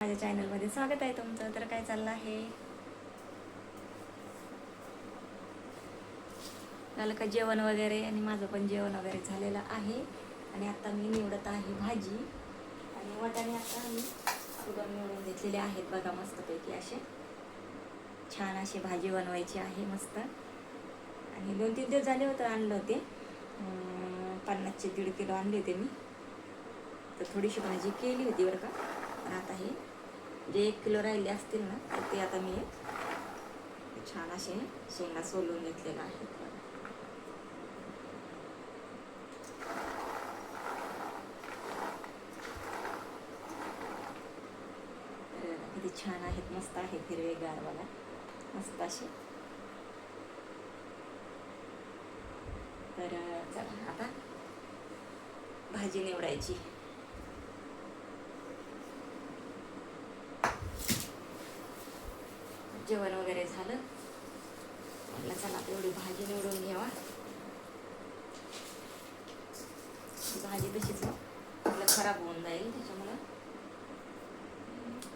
माझ्या चॅनलमध्ये स्वागत आहे तुमचं. तर काय चाललं आहे? झालं का जेवण वगैरे? आणि माझं पण जेवण वगैरे झालेलं आहे. आणि आता मी निवडत आहे भाजी. आणि वाटाणे आता मी अगोदर निवडून घेतलेले आहेत बघा, मस्तपैकी असे छान अशी भाजी बनवायची आहे मस्त. आणि 2-3 दिवस झाले होते, आणलं होते 50चे 1.5 किलो आणले होते मी. तर थोडीशी भाजी केली होती बरं का. पण आता हे जे 1 किलो राहिले असतील ना, तर ते आता मी छान असे शेंगा सोलून घेतलेला आहे. किती छान आहेत, मस्त आहेत, हिरवेगार बघा, मस्त असे. तर चला आता भाजी निवडायची. जेवण वगैरे झालं, म्हटलं चला तेवढी भाजी निवडून घ्यावा. भाजी तशीच म्हटलं खराब होऊन जाईल, त्याच्यामुळं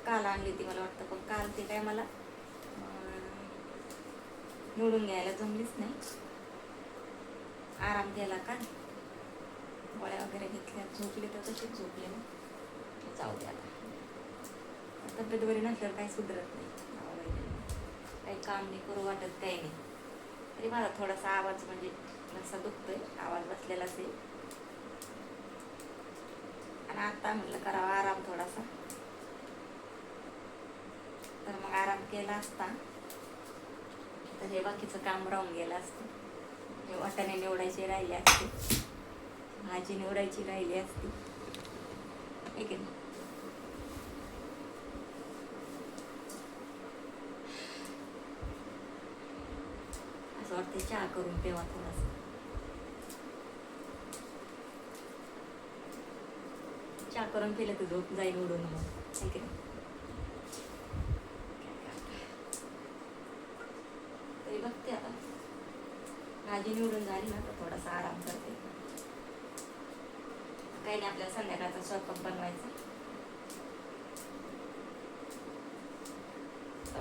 काल आणली ती मला वाटतं. पण काल ते काय मला निवडून घ्यायला जमलीच नाही. आराम केला का, गोळ्या वगैरे घेतल्या, झोपले तर तशीच झोपले ना. जाऊ द्या, आता तब्येत बरी नसल्यावर काही सुधरत नाही. काही काम नाही करू वाटत, काही नाही. तरी माझा थोडासा आवाज म्हणजे घसा दुखतोय, आवाज बसलेला असेल. आणि आता म्हटलं करावा आराम थोडासा. तर मग आराम केला असता तर हे बाकीचं काम राहून गेलं असतं. हे वाटाणे निवडायचे राहिले असते, भाजी निवडायची राहिली असती, ठीक आहे. असं वाटतं चहा करून पेवा थोडासा. चहा करून पिलं तर झोप जाईल उडून मग, ठीक आहे. तरी बघते आता भाजी निवडून झाली ना तर थोडासा आराम करते. काही नाही, आपल्याला संध्याकाळचा स्वयंपाक बनवायचा.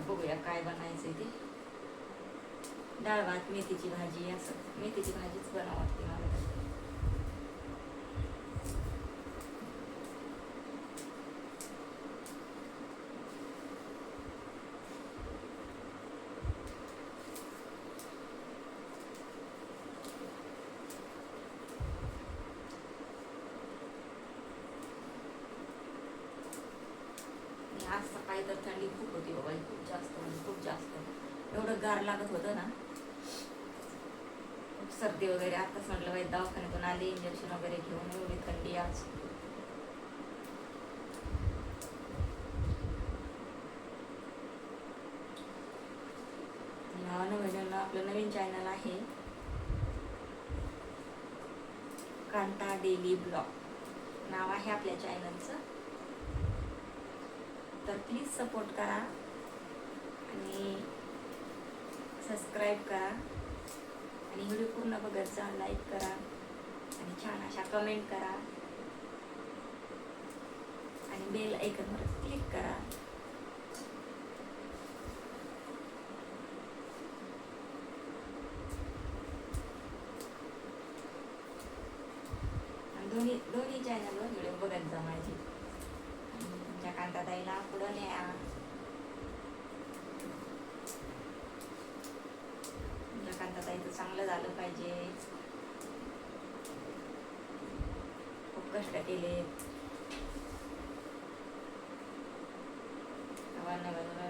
बघूया काय बनायचं ते. डाळ भात, मेथीची भाजी, असं मेथीची भाजीच बनावं वाटते मला. आज सकाळी तर थंडी खूप होती बाबा, खूप जास्त, म्हणजे खूप जास्त. एवढं गार लागत होतं ना, खूप सर्दी वगैरे. आताच म्हटलं बाई दवाखान्यातून आले, इंजेक्शन वगैरे घेऊन, एवढी थंडी आज. आपलं नवीन चॅनल आहे कांता डेली ब्लॉग नाव आहे आपल्या चॅनलचं. तर प्लीज सपोर्ट करा आणि सबस्क्राईब करा. आणि व्हिडिओ पूर्ण बघत जा, लाईक करा आणि छान अशा कमेंट करा. आणि बेल आयकॉनवर क्लिक करा. दोन्ही चॅनलवर व्हिडिओ बघत जा माझी. तुमच्या कांताताईला पुढं न्या. तुमच्या कांताताईचं चांगलं झालं पाहिजे. खूप कष्ट केले,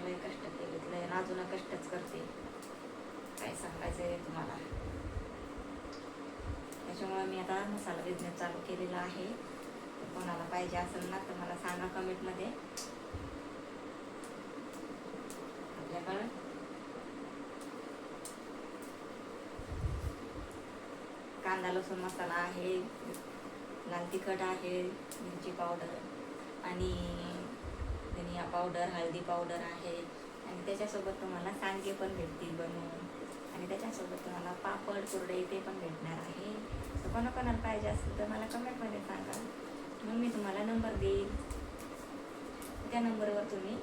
लय कष्ट केलेत, लय अजून कष्टच करते. काय सांगायचं आहे तुम्हाला. त्याच्यामुळे मी आता मसाला बिझनेस चालू केलेला आहे. कोणाला पाहिजे असेल ना तर मला सांगा कमेंटमध्ये. आपल्याकडं कांदा लसूण मसाला आहे, लाल तिखट आहे, मिरची पावडर आणि धनिया पावडर, हळदी पावडर आहे. आणि त्याच्यासोबत तुम्हाला सांगे पण भेटतील बनवून. आणि त्याच्यासोबत तुम्हाला पापड, कुरडई ते पण भेटणार आहे. तर कोणाकोणाला पाहिजे असेल तर मला कमेंटमध्ये सांगा, मग मी तुम्हाला नंबर देईल. त्या नंबरवर तुम्ही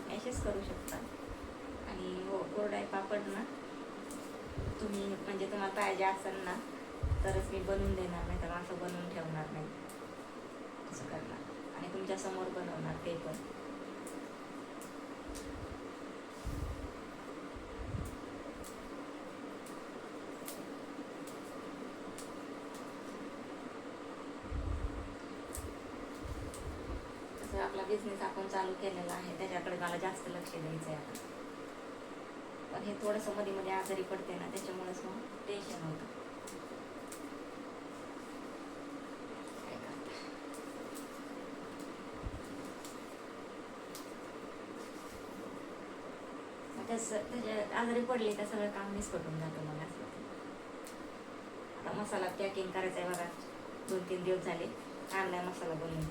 मेसेज करू शकता. आणि हो, कोरडाई पापड ना तुम्ही म्हणजे तुम्हाला पाहिजे असेल ना तरच मी बनवून देणार, नाही तर असं बनवून ठेवणार नाही, असं करणार आणि तुमच्यासमोर बनवणार ते पण. आपला बिझनेस आपण चालू केलेला आहे त्याच्याकडे मला जास्त लक्ष द्यायचं आहे आता. पण हे थोडंसं मध्ये मध्ये आजारी पडते ना, त्याच्यामुळेच मग टेन्शन होतं. काय करता, त्याच्या आजारी पडले तर सगळं काम निसकटून जातं मला असं. आता मसाला पॅकिंग करायचा आहे बघा, 2-3 दिवस झाले आणलाय मसाला बनवून,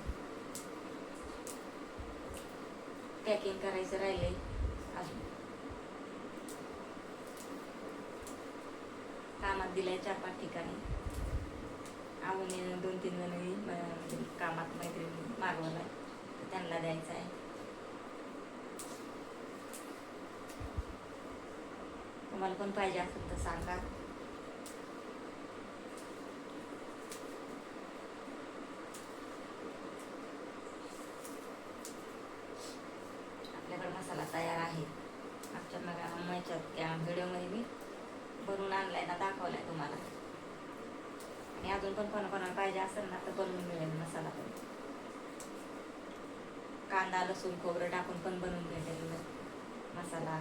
पॅकिंग करायचं राहिले अजून. कामात दिलाय 4-5 ठिकाणी, अजून 2-3 जणी म्हणजे कामात मैत्रिणी मागवलाय तर त्यांना द्यायचं आहे. तुम्हाला पण पाहिजे असेल तर सांगा. आपल्याकडे मसाला तयार आहे. आमच्या मगाच्या त्या व्हिडिओमध्ये मी बनवून आणलाय ना, दाखवलाय तुम्हाला. आणि अजून पण कोणाकोणाला पाहिजे असेल ना तर बनवून मिळेल मसाला पण. कांदा लसूण खोबरं टाकून पण बनवून भेटेल मसाला.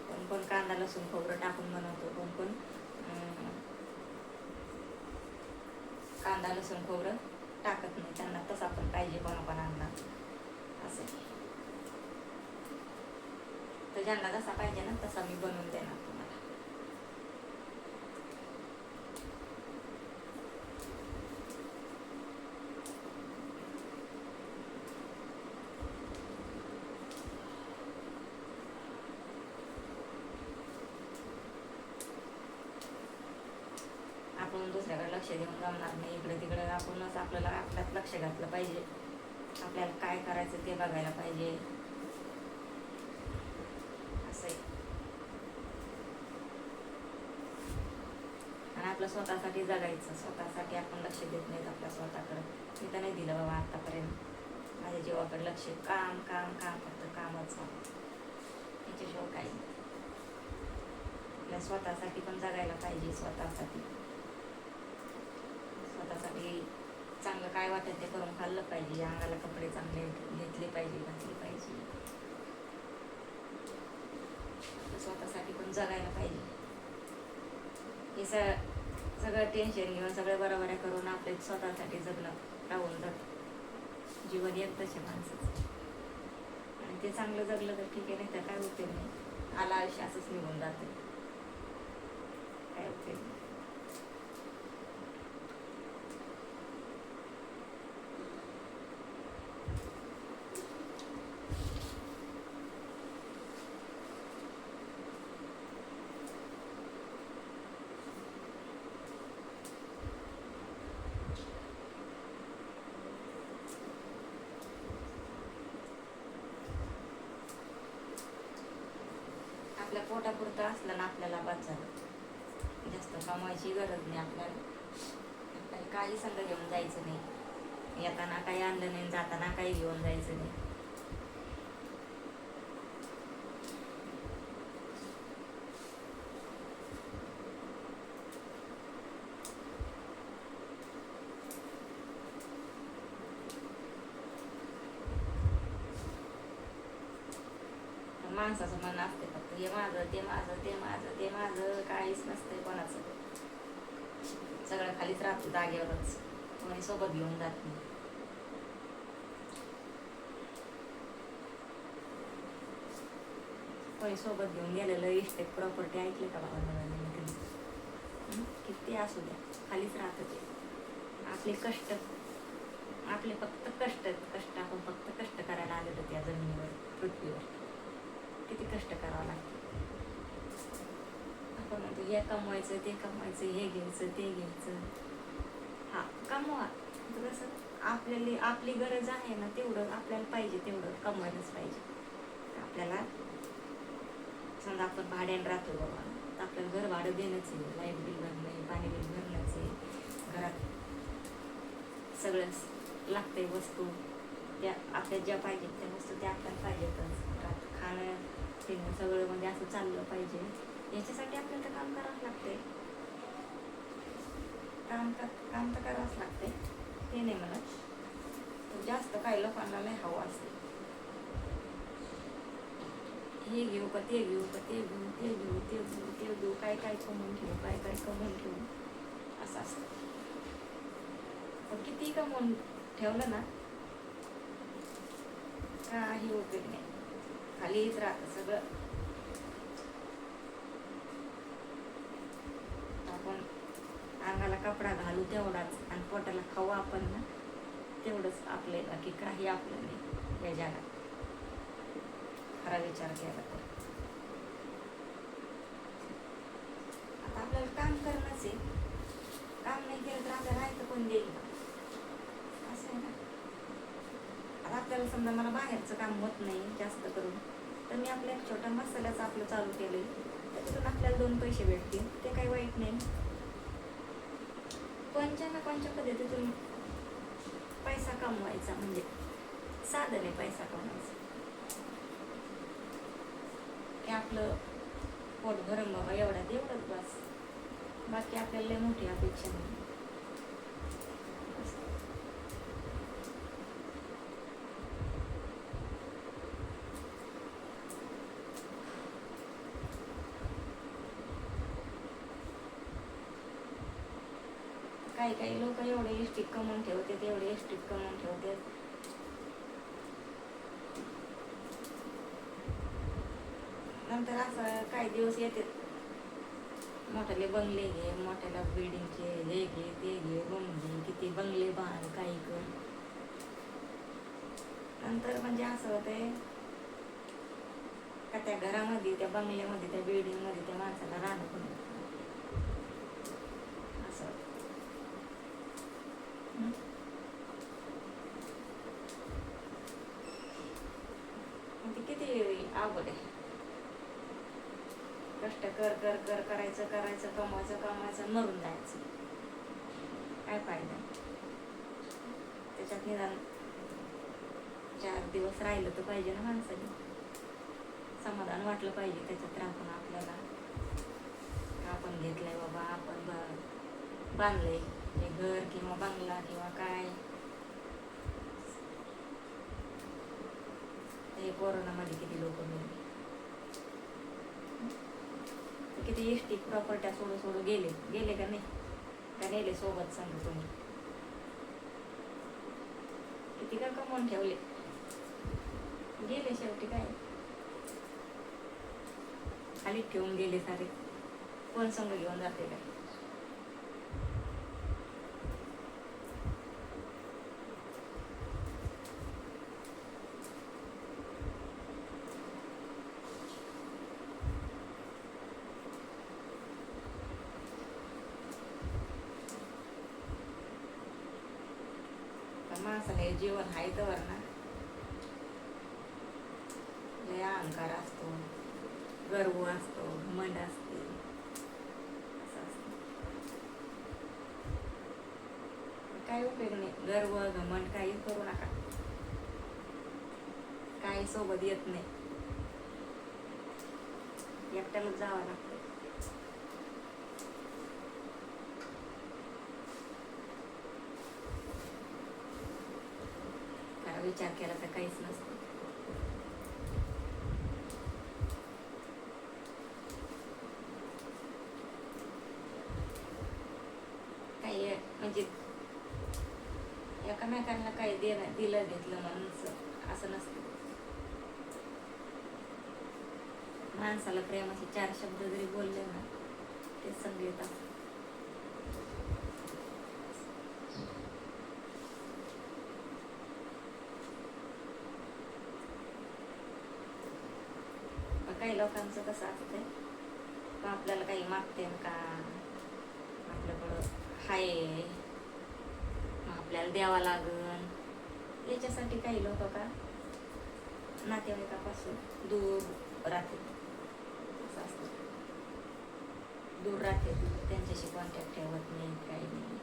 कोण कोण कांदा लसूण खोबरं टाकून बनवतो, कोण कोण कांदा लसूण खोबरं टाकत नाही, त्यांना तसा पण पाहिजे कोणाकोणाला असं. तर ज्यांना जसा पाहिजे ना तसा मी बनवून देणार तुम्हाला. आपण दुसऱ्याकडे लक्ष देऊन जमणार नाही. इकडे तिकडे आपणच आपल्याला आपल्यात लक्ष घातलं पाहिजे. आपल्याला काय करायचं ते बघायला पाहिजे असं आहे. आणि आपलं स्वतःसाठी जगायचं, स्वतःसाठी आपण लक्ष देत नाहीत आपल्या स्वतःकडे. मी तर नाही दिलं बाबा आतापर्यंत माझ्या जीवाकडे लक्ष. काम काम काम, फक्त कामच, याच्याशिवाय काही नाही. आपल्या स्वतःसाठी पण जगायला पाहिजे. स्वतःसाठी चांगलं काय वाटत ते करून खाल्लं पाहिजे. अंगाला कपडे चांगले घेतले पाहिजे, घातले पाहिजे. स्वतःसाठी पण जगायला पाहिजे. हे सगळं टेन्शन घेऊन सगळं बरोबर करून आपले स्वतःसाठी जगणं राहून जातं. जीवन एकच आहे माणसाचं, आणि ते चांगलं जगलं तर ठीक आहे, नाही तर काय उपयोग नाही. आला आयुष्य असंच निघून जातं, काय उपयोग नाही. आपल्या पोटापुरतं असलं ना आपल्याला बस झालं. जास्त कमवायची गरज नाही आपल्याला. आपल्याला काही संग घेऊन जायचं नाही. येताना काही आणलं नाही, जाताना काही घेऊन जायचं नाही. माणसाचं मन असते फक्त हे माझं ते माझं ते माझं ते माझं, काहीच नसतंय कोणाचं. सगळं खालीच राहतं जागेवरच, कोणी सोबत घेऊन जात नाही. कोणी सोबत घेऊन गेलेलं इस्टेट प्रॉपर्टी ऐकले का बाबा नव्याने कधी? किती असू द्या, खालीच राहतं ते. आपले कष्ट, आपले फक्त कष्ट आपण फक्त कष्ट करायला आलेलो त्या जमिनीवर, पृथ्वीवर. किती कष्ट करावं लागतं. आपण म्हणतो हे कमवायचं ते कमवायचं, हे घ्यायचं ते घ्यायचं, कसं आपली गरज आहे ना तेवढं आपल्याला पाहिजे तेवढं कमवायलाच पाहिजे. आपल्याला समजा आपण भाड्यानं राहतो बाबा, तर आपल्याला घर भाडं देणंच आहे, लाईट बिल भरणं आहे, पाणी बिल भरणंच आहे, घरात सगळंच लागतंय वस्तू, त्या आपल्याला ज्या पाहिजेत त्या वस्तू त्या आपल्याला पाहिजेतच. घरात खाणं पिणं सगळं म्हणजे असं चाललं पाहिजे, याच्यासाठी आपल्याला तर काम करावंच लागतंय. काम तर करावंच लागतंय, ते नाही म्हणत. जास्त काही लोकांना लय हवं असते, हे घेऊ का ते घेऊ का ते घेऊ ते घेऊ ते घेऊ ते घेऊ, काय काय कमवून ठेवू काय काय कमवून ठेवू असं असतं. पण किती कमवून ठेवलं ना काही उपयोग नाही, खालीच राहतं सगळं. आपण अंगाला कपडा घालू तेवढाच आणि पोटाला खाऊ आपण ना तेवढंच आपले, बाकी काही आपलं नाही या जगात खरा विचार केला तर. आता आपल्याला काम करणंच आहे, काम नाही केलं तर आपल्याला राहायचं पण देईल असं आहे ना. आता आपल्याला समजा मला बाहेरचं काम होत नाही जास्त करून, तर मी आपल्या छोट्या मसाल्याचं आपलं चालू केलंय, त्याच्यातून आपल्याला 2 पैसे भेटतील, ते काही वाईट नाही. कोणत्या ना कोणत्या पद्धतीतून पैसा कमवायचा म्हणजे साधन आहे पैसा कमवायचा, की आपलं पोट भरून बाबा एवढंच बस, बाकी आपल्याला लय मोठी अपेक्षा नाही. काही लोक एवढे इष्टिक कमवून ठेवते, एवढे इष्टिक कमवून ठेवते, नंतर असं काही दिवस येते मोठ्याले बंगले घे, मोठ्याला बिल्डिंगचे हे घे ते घे, बंगले किती बंगले बांध काही कर, नंतर म्हणजे असं होतंय का त्या घरामध्ये त्या बंगल्यामध्ये त्या बिल्डिंगमध्ये त्या माणसाला राहणं पण असं. ते किती अवघड आहे. कष्ट कर कर कर करायचं कमवायचं मरून जायचं, काय फायदा. त्याच्यात निदान 4 दिवस राहिलं तर पाहिजे ना माणसाने, समाधान वाटलं पाहिजे त्याच्यात राहून आपल्याला. आपण घेतलंय बाबा, आपण बांधलंय हे घर किंवा बंगला किंवा काय. हे कोरोनामध्ये किती लोक मिळाले, किती इष्टिक प्रॉपर्ट्या सोडू गेले का नाही, का नेले सोबत सांग तुम्ही, किती का कमवून ठेवले, गेले शेवटी काय खाली ठेवून गेले सारे, कोण संग घेऊन जाते काय. माणसाला हे जीवन हाय तर ना लय अहंकार असतो, गर्व असतो, घमंड असते, असं असतं. काही उपयोग नाही, गर्व घमंड काही करू नका, काही सोबत येत नाही, एकट्यालाच जावं लागतं. विचार केला तर काहीच नसतं. काही म्हणजे एकमेकांना काही दिलं घेतलं म्हणून असं नसतं. माणसाला प्रेमाचे 4 शब्द जरी बोलले ना ते संगीत असतं. काही लोकांचं कसं असतंय, आपल्याला काही मागते का आपल्याकडं हाय, आपल्याला द्यावा लागन. याच्यासाठी काही लोक का नातेवाईकापासून दूर राहते, असं असतं. दूर राहते, त्यांच्याशी कॉन्टॅक्ट ठेवत नाही, काही नाही,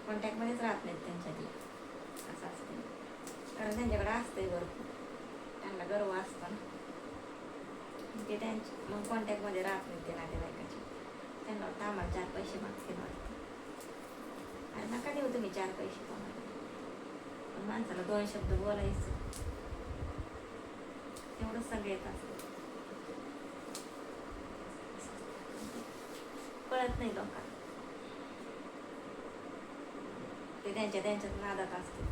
कॉन्टॅक्टमध्येच राहत नाहीत त्यांच्याशी, असं असतं. कारण त्यांच्याकडे असतंय भरपूर, त्यांना गर्व असतो ना, ते त्यांचे मग कॉन्टॅक्टमध्ये राहत नाहीत ते नातेवाईकाचे. त्यांना वाटतं आम्हाला 4 पैसे मागते वाटतं. आणि नका देऊ तुम्ही 4 पैसे कोणाला, पण माणसाला 2 शब्द बोलायचं तेवढंच सगळं येत असतं. कळत नाही लोकांना, ते त्यांच्याच नादात असते.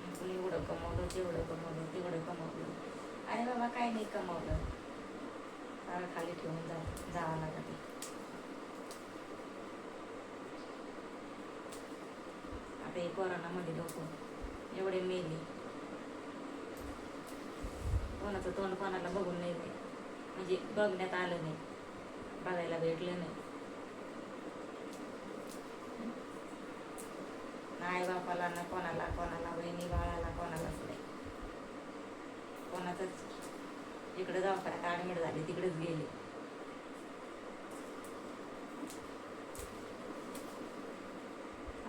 आपण एवढं कमवलं, तेवढं कमवलं, तेवढं कमवलं. अरे बाबा काय नाही कमवलं, सारं खाली ठेवून जावं लागत. आता हे कोरोनामध्ये लोक एवढे मेले, कोणाचं तोंड कोणाला बघून नाही, म्हणजे बघण्यात आलं नाही, बघायला भेटलं नाही. आई बापाला ना कोणाला, बहिणी बाळाला कोणालाच नाही. कोणाचंच इकडे दवाखान्यात ॲडमिट झाले तिकडेच गेले.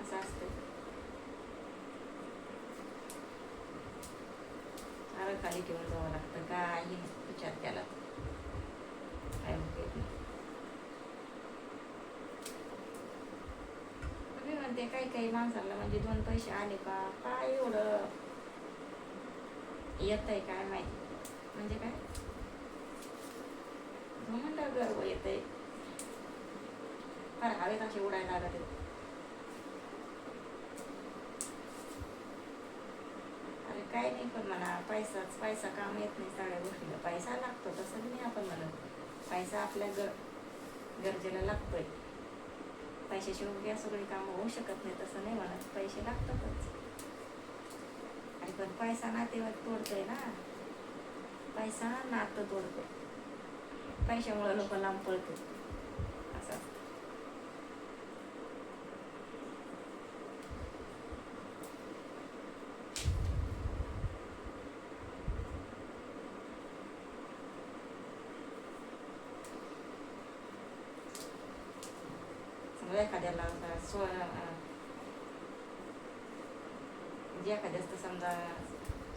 असं असतं. सारं खाली ठेवून जावं लागतं, काही विचार केला काय मी म्हणते. काही माणसाला म्हणजे 2 पैसे आले का काय एवढं येत आहे काय माहिती, म्हणजे काय म्हणलं गर्व येत आहे, फार हवेत असे उडायला लागत. अरे काय नाही, पण म्हणा पैसा काम येत नाही, सगळ्या गोष्टीला पैसा लागतो. तसं नाही आपण म्हणत, पैसा आपल्या गरजेला लागतोय. पैशाशिवाय सगळी कामं होऊ शकत नाही, तसं नाही म्हणत, पैसे लागतातच. आणि पण पैसा नातेवाईक तोडतोय ना, पैसा नातं तोडतोय, पैशामुळे लोक लांब पळतात, असं. एखाद्याला म्हणजे एखाद्याच समजा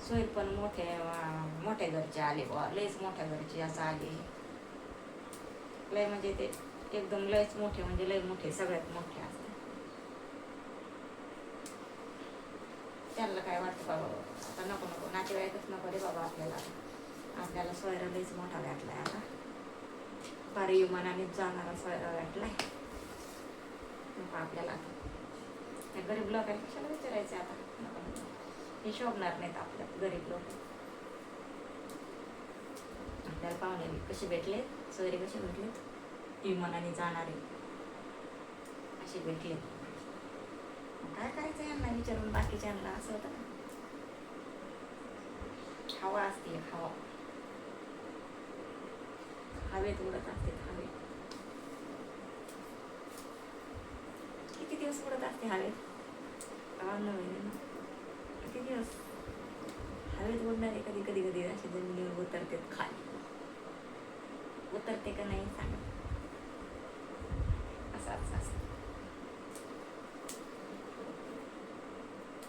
सोय पण मोठ्या घरचे आले बा, लयच मोठ्या घरचे असं आले, लय म्हणजे ते एकदम लयच मोठे, म्हणजे लय मोठे, सगळ्यात मोठे असते. त्यांना काय वाटतं बाबा आता नको नातेवाईकच नको रे बाबा, आपल्याला सोयरा लयच मोठा भेटलाय, आता फार विमानानेच जाणारा सोयरा भेटलाय, नको आपल्याला. आता गरीब लोकांना कशाला विचारायचं, आता हे शोभणार नाहीत आपल्या गरीब लोक. आपल्याला पाहुणे कसे भेटले, सोयरे कसे भेटले, विमानाने जाणारे असे भेटले. काय करायचं यांना विचारून बाकीच्यांना, असं होतं ना. हवा असते, हवेत उडत असते, हवेत किती दिवस उडत असते हवेत, किती दिवस हवेत उडणारे कधी असे जमिनीवर उतरते, खाली उतरते का नाही सांगा. असं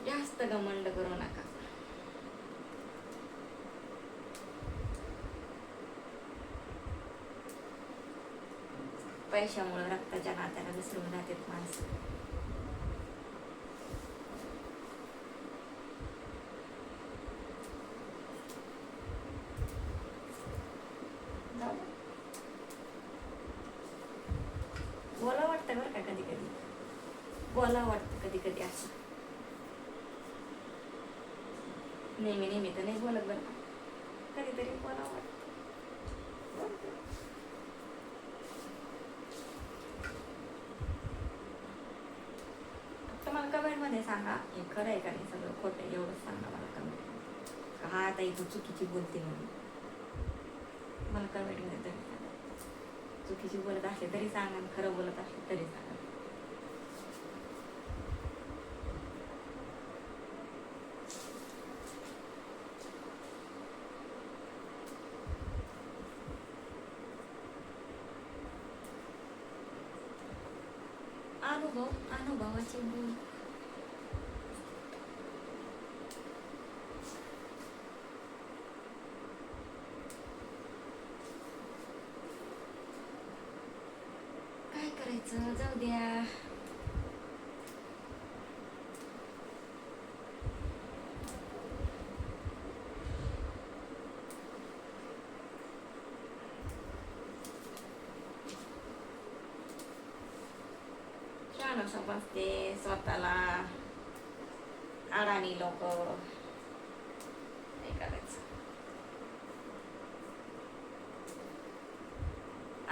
जास्त घमंड करू नका. पैशामुळे रक्ताच्या नात्याला विसरून जातात माणसं. बोला वाटतं बरं का, कधी बोला वाटतं, कधी असं. नेहमी तर नाही बोलत बरं, कधीतरी बोला वाटतं. फक्त मला कमेंटमध्ये सांगा हे खरं आहे का नाही, सगळं खोटं आहे एवढंच सांगा मला कमेंट. हा आता इथं चुकीची बोलते म्हणून मला कमेंटमध्ये तरी सांगा. चुकीची बोलत असले तरी सांगा, खरं बोलत असले तरी सांगा. अनुभवाचे बोल. काय करायचं, जाऊ द्या. छान समजते स्वतःला, अडाणी लोक. काय करायचं,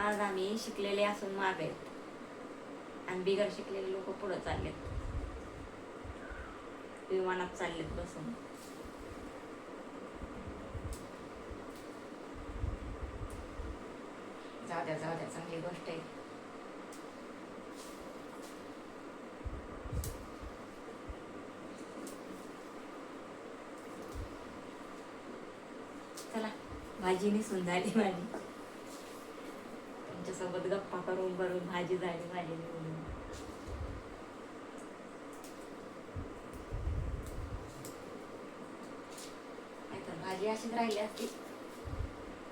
आज आम्ही शिकलेले असून माग आहेत आणि बिगर शिकलेले लोक पुढे चाललेत, विमानात चाललेत बसून. जाऊ द्या चांगली गोष्ट आहे. चला, भाजी निसून झाली माझी. तुमच्यासोबत गप्पा करून भाजी झाली माझी निवडून. नाहीतर भाजी अशीच राहिली असती,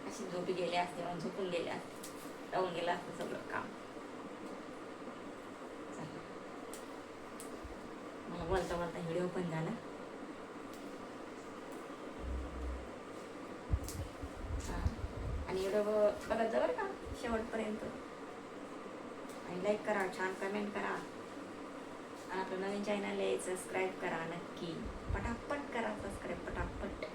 अशी झोपी गेली असते, मग झोपून गेले असते, राहून गेलं असतं सगळं काम. मला बोलता व्हिडिओ पण झाला. आणि व्हिडिओ बघत जा बरं का शेवटपर्यंत, आणि लाईक करा, छान कमेंट करा, आणि आपलं नवीन चॅनल आहे सबस्क्राईब करा नक्की. पटापट करा सबस्क्राईब, पटापट.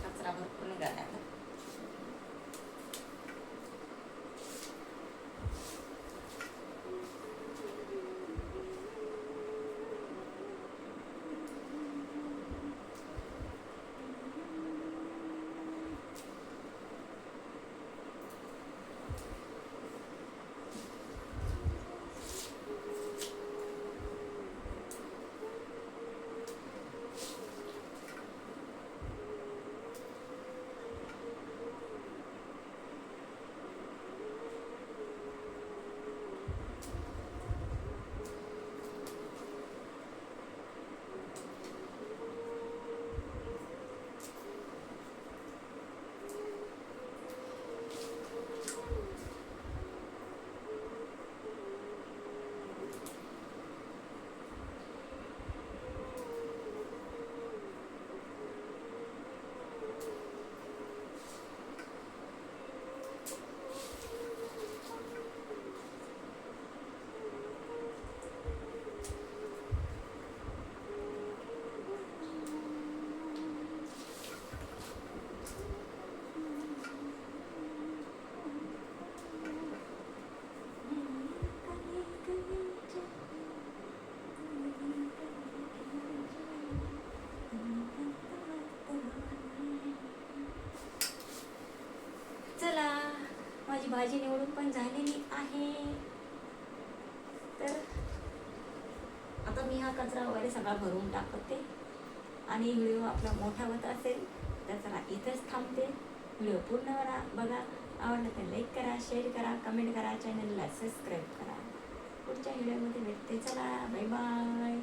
कचरा भरपूर निघाला. माझी भाजी निवडून पण झालेली आहे. तर आता मी हा कचरा वगैरे सगळा भरून टाकते आणि व्हिडिओ आपला मोठा होत असेल तर चला इथेच थांबते. व्हिडिओ पूर्ण बघा, आवडलं तर लाईक करा, शेअर करा, कमेंट करा, चॅनलला सबस्क्राईब करा. पुढच्या व्हिडिओमध्ये भेटते. चला, बाय बाय.